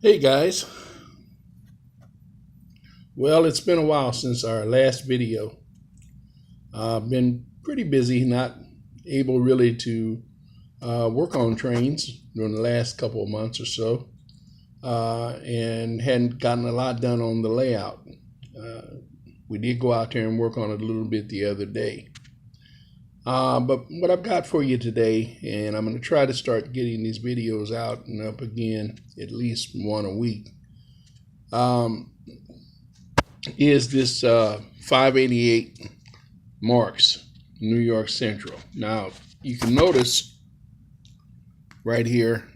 Hey guys, well, it's been a while since our last video. I've been pretty busy, not able really to work on trains during the last couple of months or so, and hadn't gotten a lot done on the layout. We did go out there and work on it a little bit the other day. But what I've got for you today, and I'm going to try to start getting these videos out and up again at least one a week, is this 588 Marx New York Central. Now you can notice right here,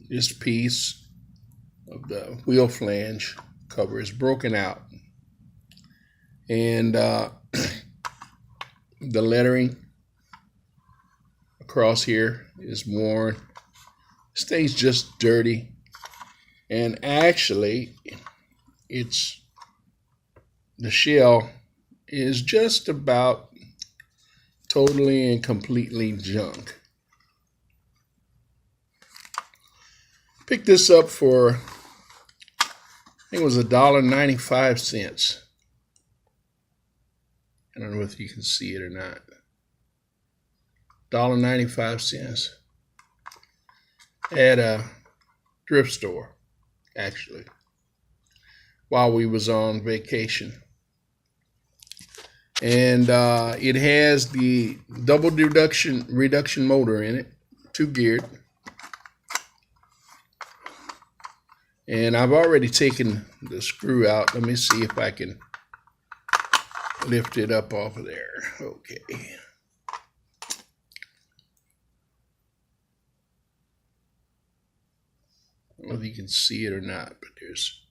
this piece of the wheel flange cover is broken out, and the lettering across here is worn. Stays just dirty, and actually the shell is just about totally and completely junk. Picked this up for, I think it was $1.95. I don't know if you can see it or not. $1.95 at a thrift store, actually, while we was on vacation. And it has the double reduction motor in it, 2-geared. And I've already taken the screw out. Let me see if I can lift it up off of there. Okay. I don't know if you can see it or not, but there's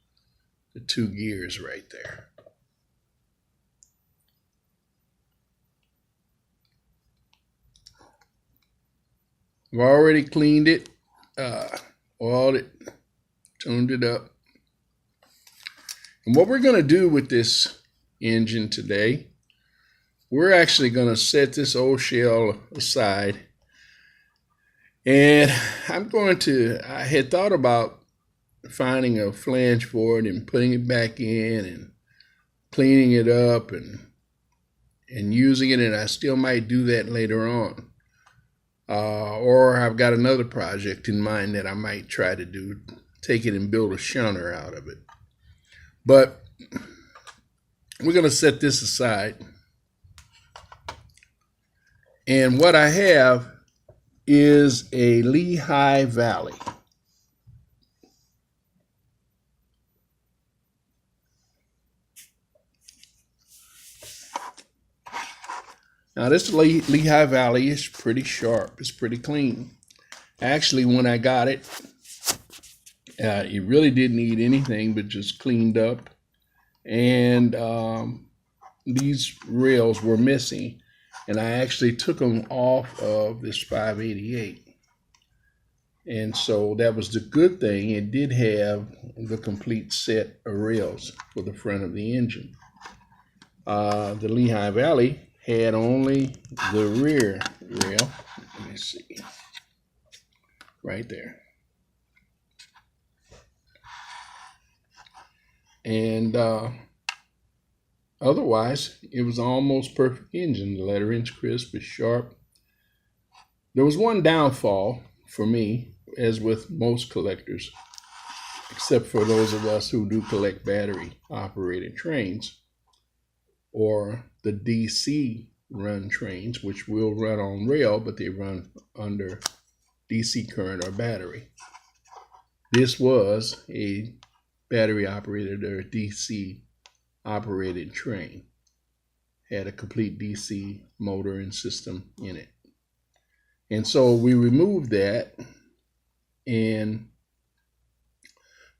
the 2 gears right there. I've already cleaned it, oiled it, tuned it up. And what we're going to do with this engine today, we're actually going to set this old shell aside. And I had thought about finding a flange for it and putting it back in and cleaning it up and using it, and I still might do that later on. Or I've got another project in mind that I might try to do, take it and build a shunter out of it. But we're going to set this aside. And what I have is a Lehigh Valley. Now this Lehigh Valley is pretty sharp. It's pretty clean. Actually, when I got it, it really didn't need anything but just cleaned up. And these rails were missing. And I actually took them off of this 588. And so that was the good thing. It did have the complete set of rails for the front of the engine. The Lehigh Valley had only the rear rail. Let me see. Right there. And otherwise, it was almost perfect engine. The lettering's crisp, it's sharp. There was one downfall for me, as with most collectors, except for those of us who do collect battery-operated trains, or the DC run trains, which will run on rail, but they run under DC current or battery. This was a battery-operated or DC-operated train. Had a complete DC motor and system in it. And so we removed that, and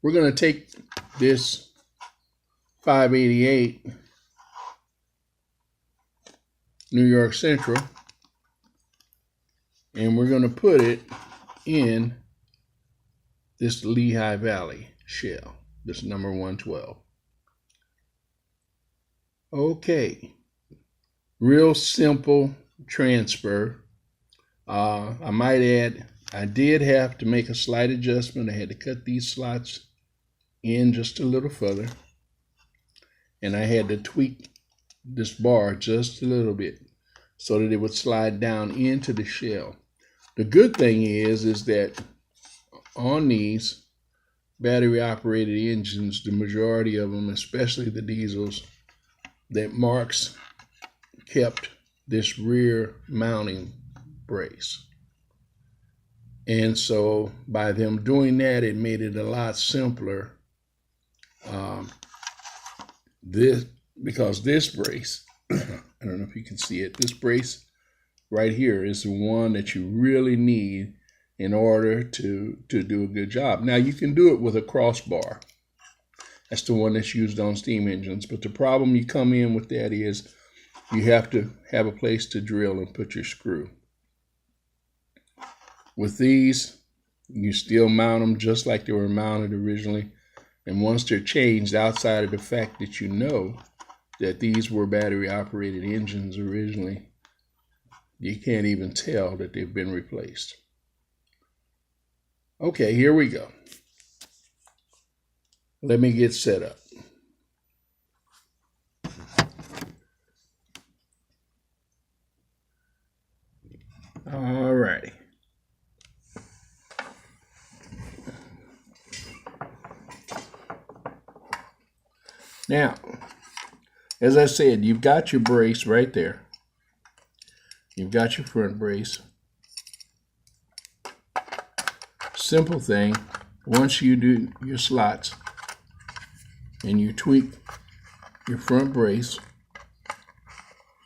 we're going to take this 588 New York Central, and we're going to put it in this Lehigh Valley shell, this number 112. Okay, real simple transfer. I might add, I did have to make a slight adjustment. I had to cut these slots in just a little further, and I had to tweak this bar just a little bit so that it would slide down into the shell. The good thing is that on these battery operated engines, the majority of them, especially the diesels, that Marx kept this rear mounting brace. And so by them doing that, it made it a lot simpler. Because this brace, I don't know if you can see it, this brace right here is the one that you really need in order to do a good job. Now you can do it with a crossbar. That's the one that's used on steam engines. But the problem you come in with that is you have to have a place to drill and put your screw. With these, you still mount them just like they were mounted originally. And once they're changed, outside of the fact that you know that these were battery operated engines originally, you can't even tell that they've been replaced. Okay, here we go. Let me get set up. All righty. Now, as I said, you've got your brace right there. You've got your front brace. Simple thing. Once you do your slots and you tweak your front brace,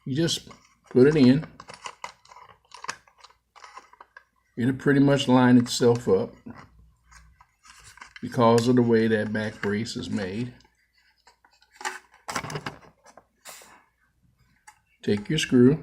you just put it in. It'll pretty much line itself up because of the way that back brace is made. Take your screw,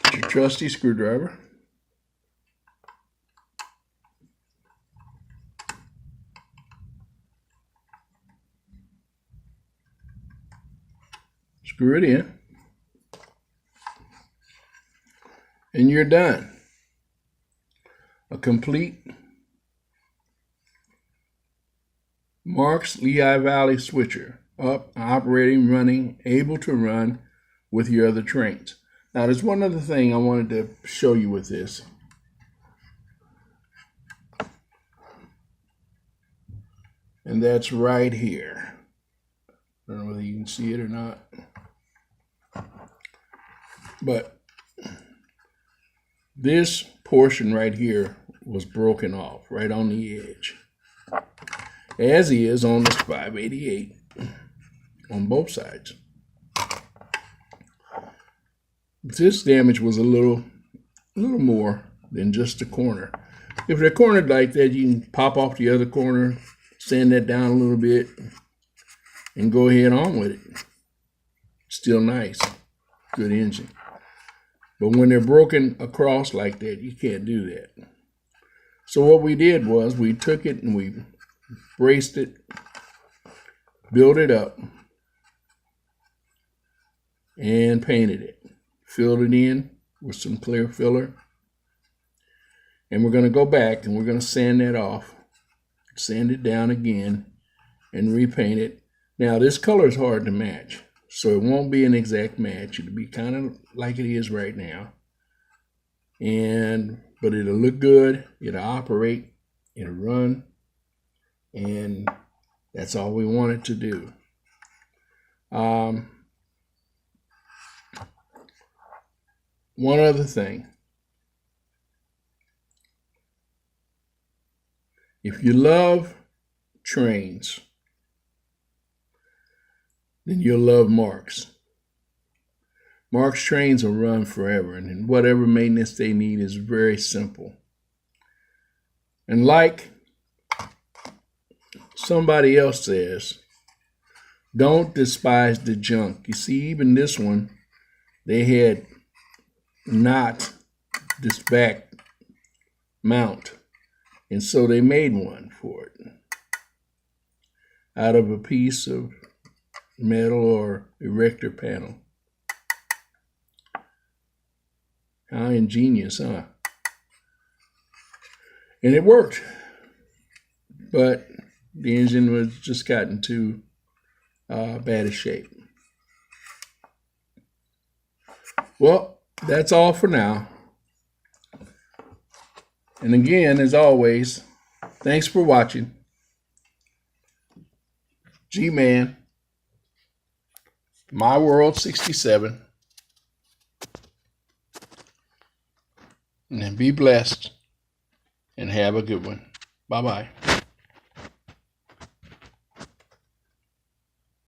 get your trusty screwdriver, screw it in, and you're done. A complete Marx Lehigh Valley switcher, up, operating, running, able to run with your other trains. Now, there's one other thing I wanted to show you with this. And that's right here. I don't know whether you can see it or not. But this portion right here was broken off right on the edge, as is on this 588 on both sides. This damage was a little more than just the corner. If they're cornered like that, you can pop off the other corner, sand that down a little bit, and go ahead on with it. Still nice, good engine. But when they're broken across like that, you can't do that. So what we did was we took it and we braced it, built it up, and painted it. Filled it in with some clear filler. And we're going to go back and we're going to sand that off, sand it down again, and repaint it. Now, this color is hard to match, so it won't be an exact match. It'll be kind of like it is right now. But it'll look good, it'll operate, it'll run, and that's all we want it to do. One other thing. If you love trains, then you'll love Marx. Marx Trains will run forever, and whatever maintenance they need is very simple. And like somebody else says, don't despise the junk. You see, even this one, they had not this back mount And so they made one for it out of a piece of metal or erector panel. How ingenious, huh? And it worked. But the engine was just gotten too bad a shape. Well, that's all for now. And again, as always, thanks for watching. G-Man, My World 67. And then be blessed and have a good one. Bye-bye.